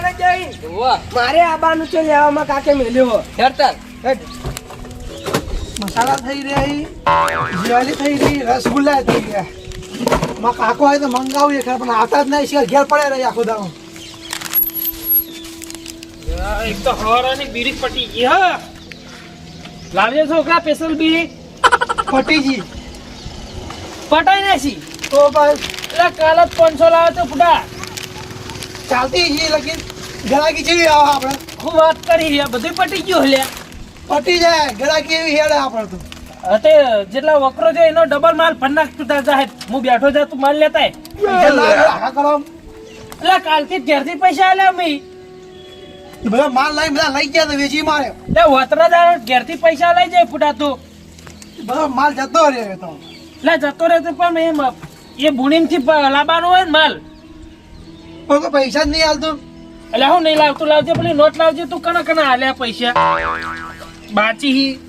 ને જઈ મારે આબાનું છે લેવામાં કાકે મેલ્યો મસાલા થઈ રહ્યા જીવાલી થઈ રહી રસગુલ્લા થઈ ગયા માં કાકો હોય તો મંગાવું ખરા પણ આતા જ નહીં ઘેર પડે રહી આખો દાવો એક તો હવારાની બીડી પટી ગઈ હા લાવજે છોકરા સ્પેશિયલ બીડી ફટીજી પટાઈ નાખી તો બસ એટલે કાલ જ 500 લાવે તો ફૂટા ચાલતી છે લગીન ગરાકી જેવી આવે આપણે હું વાત કરી બધું પટી ગયું હલ્યા પટી જાય ગરાકી એવી હેડે આપણે તો અતે જેટલા વકરો છે એનો ડબલ માલ ફન્નાક તૂટા જાય હું બેઠો જા તું માલ લેતા એટલે કાલથી ઘેરથી પૈસા આલ્યા મે બધા માલ બધા લઈ ગયા તો વેચી મારે એટલે વતરાદાર ઘેરથી પૈસા લઈ જાય ફૂટા તું બધો માલ જતો રહે તો એટલે જતો રહે તો પણ એ બુણીમથી લાવવાનો હોય ને માલ કોઈ પૈસા જ નહીં હાલતો એટલે હું નહીં લાવતું લાવજે પેલી નોટ લાવજે તું કના કના હાલ્યા પૈસા બાચી હી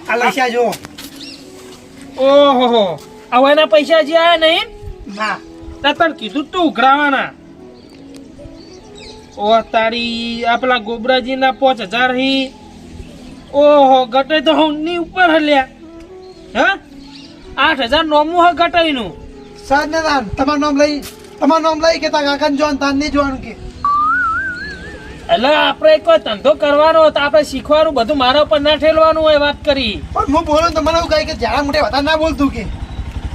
આ લઈશા જો ઓહો હવે એના પૈસા હજી આયા નહીં ના તને કીધું તું ઉઘરાવાના ઓ તારી આ પેલા ગોબરાજી ના 5000 હી ઓહો ગટે તો ની ઉપર હલ્યા હા 8000 નોમું હ ગટાઈ નું સાજ ને દાન તમારું નામ લઈ કે તા કાકા જોન તાન નહીં જોવાનું કે એટલે આપણે કોઈ ધંધો કરવાનો તો આપણે શીખવાનું બધું મારા ઉપર ના ઠેલવાનું હોય વાત કરી પણ હું બોલું તો મને એવું કહે કે જાડા મોટે વધારે ના બોલતું કે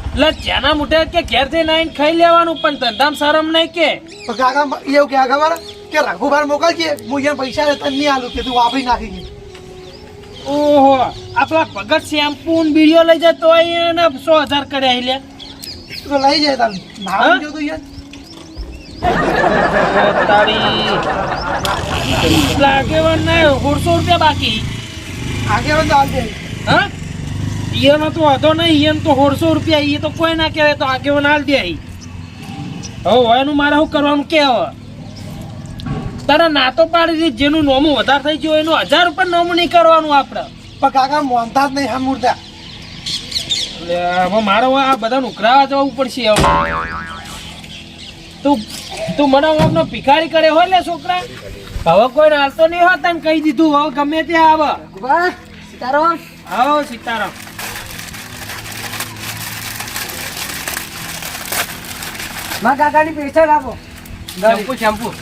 એટલે જ્યાંના મોટે કે ઘેર જઈને આવીને ખાઈ લેવાનું પણ ધંધામાં શરમ નહીં કે તો કાકા એવું કે ખબર કે રઘુભાર મોકલજે હું અહીંયા પૈસા તને નહીં આલું કે તું વાપરી નાખી ગઈ ઓહો આપણા ભગત શેમ્પુ ને બીડીઓ લઈ જાય તો એને 100,000 કર્યા લે તો લઈ જાય તાર નામ જો તો યાર તારી આગેવાન ને 100 રૂપિયા બાકી આગે તો આવજે હા ઈયનો તો વાંધો નહીં ઈયન તો 100 રૂપિયા ઈ તો કોઈ ના કહેવાય તો આગેવાન હાલ દે હવે એનું મારે શું કરવાનું કે હવે તારા ના તો પાડી દી જેનું નોમું વધારે થઈ ગયું એનું 1000 રૂપિયા નોમું નહીં કરવાનું આપણે પણ કાકા મોનતા જ નહીં હમુરતા હવે મારે આ બધા ઉઘરાવા જવું પડશે હવે તું મને આપનો ભિખારી કરે હોય લે છોકરા હવે કોઈ હાલતો નહીં હોત તને કહી દીધું હવે ગમે ત્યાં આવે સીતારામ આવો સીતારામ માં કાકાની પૈસા લાવો શેમ્પુ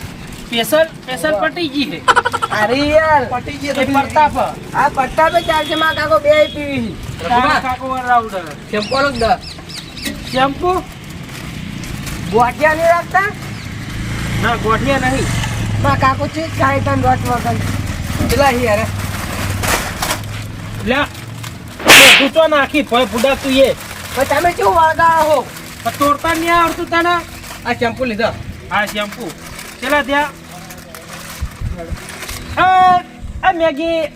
સ્પેશિયલ પટી ગઈ છે અરે યાર પટી ગઈ એ પ્રતાપ આ પટ્ટા પે ચાલશે માં કાકો બે પીવી કાકો રાઉન્ડર શેમ્પુ લો દ શેમ્પુ ગોઠિયા નહીં રાખતા ના ગોઠિયા નહીં માં કાકો છે ખાઈ તન રોટ વગર પેલા યાર લે ગુચો નાખી ભય બુડા તું એ પણ તમે કેવું વાળગા હો પણ તોડતા નહીં આવડતું તને આ શેમ્પુ લીધો આ શેમ્પુ ચલા ત્યાં આ મેગી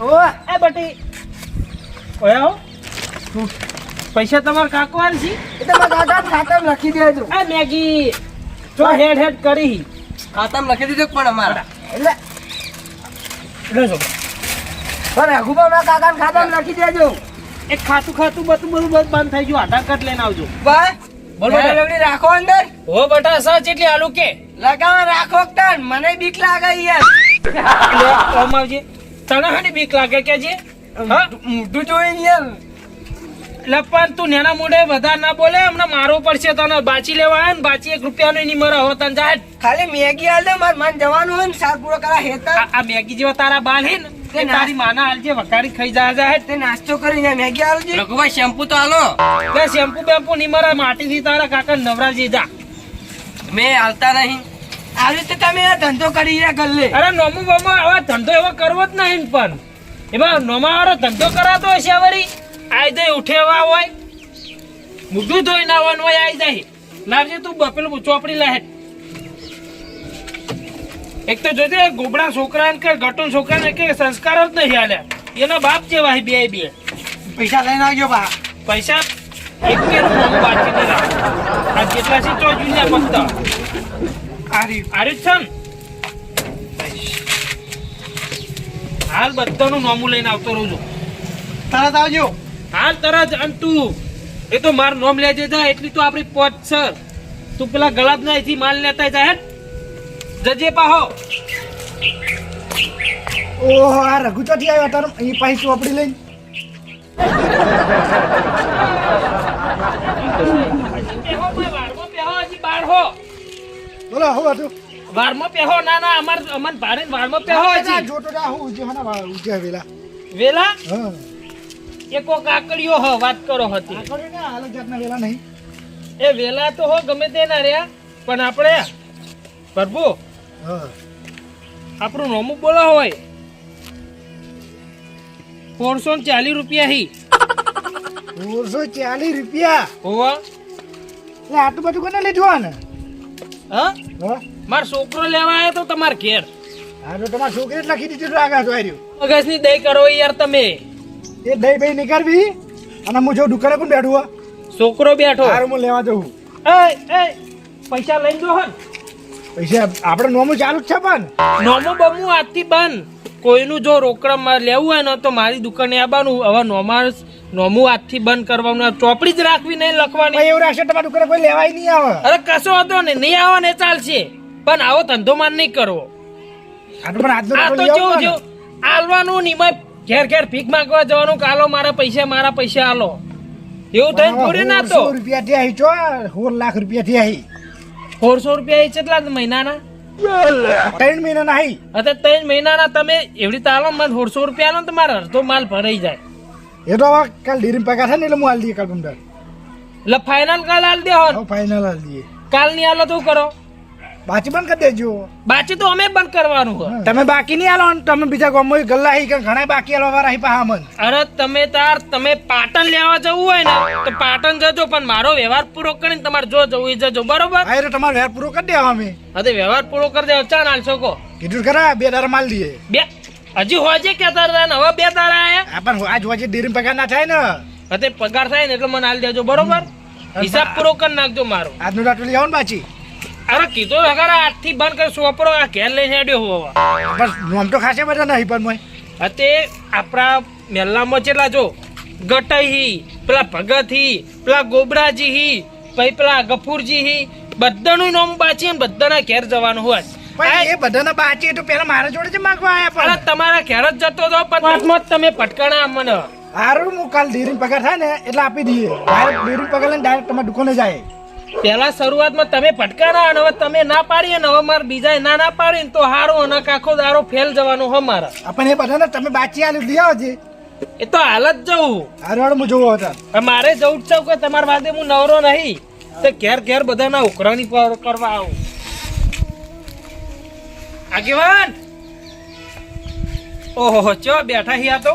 ઓ એ બટી ઓય આવો પૈસા તમારા કાકો આલ છે એ તો માં કાકા ખાતામાં લખી દેજો આ મેગી જો હેડ કરી ખાતામાં લખી દીધું પણ અમારા એટલે લેજો પણ રઘુબાના કાકાના ખાતામાં લખી દેજો એક ખાતું બધું બંધ થઈ ગયું આધાર કાર્ડ લઈને આવજો બસ બોલ બોલો લગડી રાખો અંદર હો બટા સા જેટલી આલુ કે લગાવા રાખો તન મને બીક લાગે યાર લે કોમ આવજે તને હાની બીક લાગે કે જે હા મોઢું જોઈને યાર લપન તું નેના મોઢે વધારે ના બોલે હમણાં મારો પડશે તને બાચી લેવા આવે ને બાચી 1 રૂપિયાનો નહીં મરે હો તને જાય ખાલી મેગી આલે માર મન જવાનું હોય ને સાર પૂરો કરા હેતર આ મેગી જેવા તારા બાલ હે ને તે તારી માના હાલજે વકારી ખાઈ જાય તે નાસ્તો કરીને મેગી આલજે રઘુભાઈ શેમ્પુ તો આલો બે શેમ્પુ બેમ્પુ નહીં મરે માટીથી તારા કાકા નવરાજી જા મેં હાલતા નહીં આવી રીતે તમે આ ધંધો કરી રહ્યા ગલ્લે અરે નોમો બમો આવા ધંધો એવો કરવો જ નહીં પણ એમાં નોમા વાળો ધંધો કરાતો હશે વળી આઈ દે ઉઠેવા હોય મુઢું ધોઈ નાવાનું હોય આઈ જાય લાવજે તું પેલું ચોપડી લાહે એક તો જોજે ગોબડા છોકરાને કે ગટુન છોકરાને કે સંસ્કાર જ નહીં હાલ્યા એનો બાપ જેવા બે પૈસા લઈને આવજો બા પૈસા એક કે નું બાકી નહીં રાખ આ જેટલા છે તો જુનિયા ફક્ત આર્યું છે ને હાલ બધાનું નોમું લઈને આવતો રહું છું તરત આવજો હાલ તરત અને તું એ તો મારું નોમ લેજે જા એટલી તો આપણી પહોંચ છે તું પેલા ગલાબ ના અહીંથી માલ લેતા જાય હેડ. જજે પાહો. ઓહો આ રઘુ ચોથી આવ્યો તારો અહીં પાછી ચોપડી લઈને પેહો ભાઈ, વારમાં પેહો, હજી બાર હો. બોલો હું હતું વારમાં પેહો. ના અમન ભારે વારમાં પેહો હજી. જોતો જા હું ઉજે હના ઉજે વેલા વેલા હા એ કો કાકડીઓ હ વાત કરો હતી. આ કરે ને હાલ જાતના વેલા નહીં એ વેલા તો હો ગમે તે ના રહ્યા, પણ આપણે પ્રભુ હા આપણું નોમું બોલો હોય 440 રૂપિયા હી. 440 રૂપિયા હોવા એટલે આટલું બધું કોને લીધું ને હા હા મારો છોકરો લેવા આવ્યો તો તમાર ઘેર. આ તો તમારા છોકરી જ લખી દીધું આગળ તો આવ્યું મગજની દઈ કરો યાર તમે. એ દહીં ભાઈ નીકળવી અને હું જો દુકાને પણ બેઠું હા છોકરો બેઠો. સારું હું લેવા જવું એ પૈસા લઈ જો હન. પૈસા આપણે નોમું ચાલુ જ છે પણ નોમો બમુ આજથી બંધ. કોઈનું જો રોકડા લેવું હોય ને તો મારી દુકાને આવવાનું. હવે નોમું આજથી બંધ કરવાનું. ચોપડી જ રાખવી નહીં લખવાની. ભાઈ એવું રાખશે તમારા દુકાને કોઈ લેવાય નહીં આવે અરે કશો હતો ને નહીં આવો ને ચાલશે, પણ આવો ધંધો માન નહીં કરવો. આ તો પણ આજનો આ તો લઈ આવો જેવું ને. જેવું આલવાનું નિમય ઘેર ઘેર ભીખ માંગવા જવાનું. કાલો મારા પૈસા આલો એવું થઈ થોડી ના. તો 100 રૂપિયા થી આવી ચો 16 લાખ રૂપિયા થી આવી 400 રૂપિયા એ કેટલા મહિનાના? 3 મહિના ના આવી અત્યારે 3 મહિનાના તમે એવડી તાલો મને 400 રૂપિયા આલો ને તમારો અડધો માલ ભરાઈ જાય. એ તો હવે કાલ ડેરી પગાર થાય ને એટલે હું હાલ દઈએ કાલ પંદર એટલે ફાઇનલ કાલ આલ દે હો. ફાઇનલ હાલ દઈએ કાલ ની આલો તો કરો. બાકી બંધ કરી દેજો બાકી તો અમે બંધ કરવાનું હોય. તમે બાકી નહીં આલો ને તમે બીજા ગામમાં ગલ્લા હી કે ઘણા બાકી આલો વાળા હી પાહા મન અરે તમે પાટણ લેવા જવું હોય ને તો પાટણ જજો, પણ મારો વ્યવહાર પૂરો કરીને તમારે જો જવું એ જજો. બરોબર? હા તો તમારે વેર પૂરો કરી દેવા અમે હવે વ્યવહાર પૂરો કરી દેવો. ચાલ હાલશો કો કીધું ખરા 2 દાડા માલ દઈએ બે હજી હોજે કેતા હતા ને હવે 2 દાડા આયા. આ પણ આજ વાજે ડેરી પગાર ના થાય ને હવે પગાર થાય ને એટલે મને હાલ દેજો. બરોબર? હિસાબ પૂરો કરી નાખજો મારો. આજનો દાટો લઈ આવો ને પાછી અરે કીધું અગર આજથી બંધ કરી સોપરો આ ઘેર લઈને હેડ્યો હોવા. બસ નોમ તો ખાસે બધા નહીં પણ મોય હતે આપણા મેલ્લામાં ચેટલા જો ગટાઈ હી, પેલા ભગત હી, પેલા ગોબરાજી હી, પછી પેલા ગફુરજી હી, બધાનું નામ બાચી ને બધાના ઘેર જવાનું હોય. પણ એ બધાના બાચી તો પેલા મારા જોડે જ માંગવા આયા અરે પણ તમારા ઘેર જ જતો હતો પણ તમે પટકાણા મને. હારું હું કાલ ડેરી પગાર થાય ને એટલે આપી દઈએ ડાયરેક્ટ ડેરી પગાર લઈને ડાયરેક્ટ તમારા દુકાને જાય પેલા શરૂઆતમાં તમે પટકાણા અને હવે તમે ના પાડી ને હવે મારે બીજા ના પાડી ને તો હારો અને આખો દારો ફેલ જવાનો હો મારા. પણ એ બધાને તમે બાચી આલી લઈ આવો છે એ તો હાલ જ જવું. હારું હારું હું જોવો હતા હવે મારે જવું જ છે કે તમારા વાદે હું નવરો નહીં તો ઘેર બધાના ઉકરાની કરવા આવું. આગેવાન ઓહો ચો બેઠા હી આ તો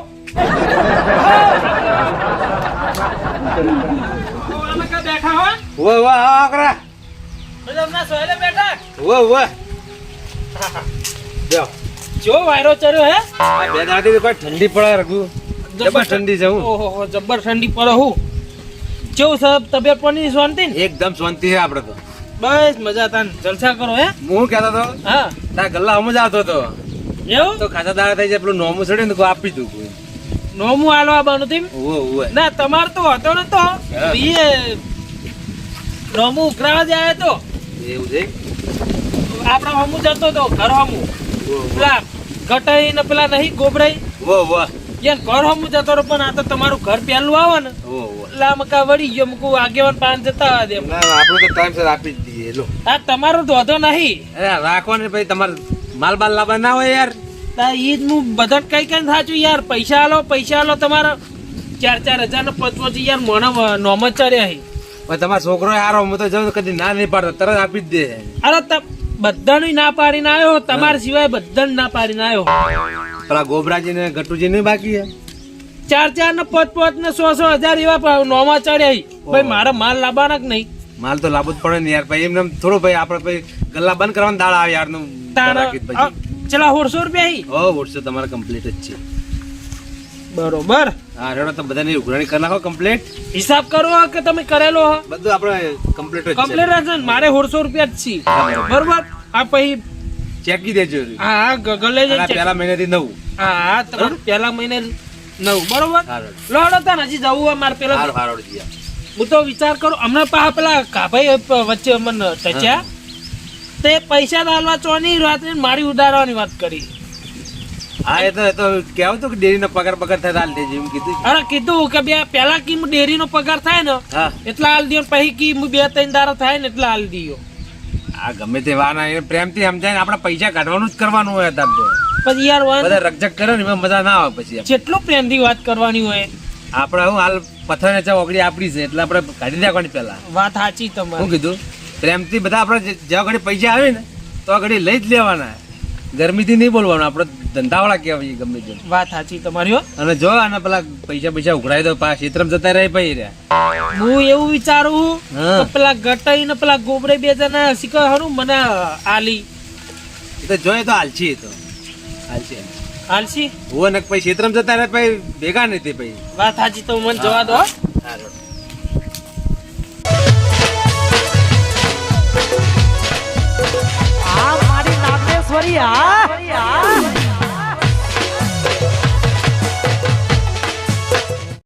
બેઠા હો વો વો આકરા બધા સોયલે બેઠા વો વો જો જો વાયરો ચર્યો હે બે દાડી પર ઠંડી પડે રઘુ જબર ઠંડી છે હું ઓહો જબર ઠંડી પડે હું કેવું સબ તબિયત પાણી શાંતિ ને એકદમ શાંતિ છે આપણે તો બસ મજા તાન જલસા કરો હે હું કહેતો તો હા તાર ગલ્લા હમ જ આવતો તો એવું તો ખાસા દાડા થઈ જાય પેલું નોમું ચડે ને તો આપી દઉં નોમું આલવા બાનું તેમ ઓવો ઓવો ના તમાર તો હતો ને તો એ નોમું ઉકરાવા જાય તો એવું છે આપડા હમું જતો તો ઘર હમું પેલા ગટાઈ ને પેલા નહીં ગોબરાઈ વો વો યાર ઘર હમું જતો રહો પણ આ તો તમારું ઘર પહેલું આવે ને ઓવો ઓવો એટલે આ મકા વળી ગયો મકુ આગેવાન પાન જતા દે ના આપણે તો ટાઈમ સર આપી જ દઈએ લો આ તમારો તો હતો નહીં અરે રાખો ને ભાઈ તમારે માલ બાલ લાવવા ના હોય યાર તા ઈ જ હું બધા કઈ કઈ થાચું યાર પૈસા આલો તમારા 4,000 ને 5,000 યાર મોણા નોમ જ ચડ્યા હી પણ તમારો છોકરો હારો હું તો જાઉં કદી ના નહીં પાડતો તરત આપી જ દે અરે બધાનું ના પાડીને આવ્યો તમારા સિવાય બધાને ના પાડીને આવ્યો પેલા ગોબરાજી ને ગટુજી ને બાકી હે 4,000 ને 5,000 ને 100,000 એવા નોમા ચડ્યા હી ભાઈ મારા માલ લાવવાના કે નહીં માલ તો લાવવો જ પડે ને યાર ભાઈ એમને થોડું ભાઈ આપણે ભાઈ ગલ્લા બંધ કરવાના દાડા આવે યાર નું ચલા 400 રૂપિયા હી ઓ વોટ્સ તમારે કમ્પ્લીટ જ છે બરોબર હા રેડો તો બધાની ઉઘરાણી કરી નાખો કમ્પ્લીટ હિસાબ કરો કે તમે કરેલો હ બધું આપણે કમ્પ્લીટ જ છે કમ્પ્લીટ છે મારે 400 રૂપિયા જ છે બરોબર આ પછી ચેકી દેજો હા ગગલે આ પહેલા મહિનાથી 9 હા તમારું પહેલા મહિને 9 બરોબર હારો લોડો તને હજી જવું હોય મારે પેલા હારો હારો જીયા હું તો વિચાર કરું હમણાં પાછા પેલા કાભાઈ વચ્ચે મને ટચ્યા તે પૈસા દાલવા ચોની રાત્રે મારી ઉડાડવાની વાત કરી. હા એ તો કેવું તો કે ડેરીનો પગાર થાય હાલ દેજે એમ કીધું. અરે કીધું કે બે પેલા કી ડેરીનો પગાર થાય ને હા એટલા હાલ દિયો પછી કી 2-3 દાડા થાય ને એટલા હાલ દિયો. આ ગમે તે વાના એને પ્રેમથી સમજાય ને આપણે પૈસા કાઢવાનું જ કરવાનું હોય તાર તો. પછી યાર બધા રકઝક કરે ને એમાં મજા ના આવે પછી. જેટલો પ્રેમથી વાત કરવાની હોય. આપણે હું હાલ પથ્થર ને ઓગળી આપડી છે એટલે આપણે કાઢી નાખવાની પેલા. વાત સાચી શું તમારી. કીધું પ્રેમથી બધા આપણે જ્યાં ઘડી પૈસા આવે ને તો આ ઘડી લઈ જ લેવાના. ગરમીથી નહીં બોલવાનું. આપણે ધંધાવાળા કહેવાય ગમે તે. વાત સાચી તમારી હો. અને જો આને પેલા પૈસા ઉઘરાઈ દો પાછા ક્ષેત્રમાં જતા રહે ભાઈ રહ્યા. હું એવું વિચારું હા. કે પેલા ગટાઈ ને પેલા ગોબરે બે જણા શીખર હરું મને આલી એ તો જોઈએ તો હાલછી તો હાલશે હાલસી. હું ને પછી ક્ષેત્રમાં જતા રહે ભાઈ ભેગા નથી ભાઈ. વાત સાચી તો મને જવા દો. આ મારી નાગેશ્વરી આ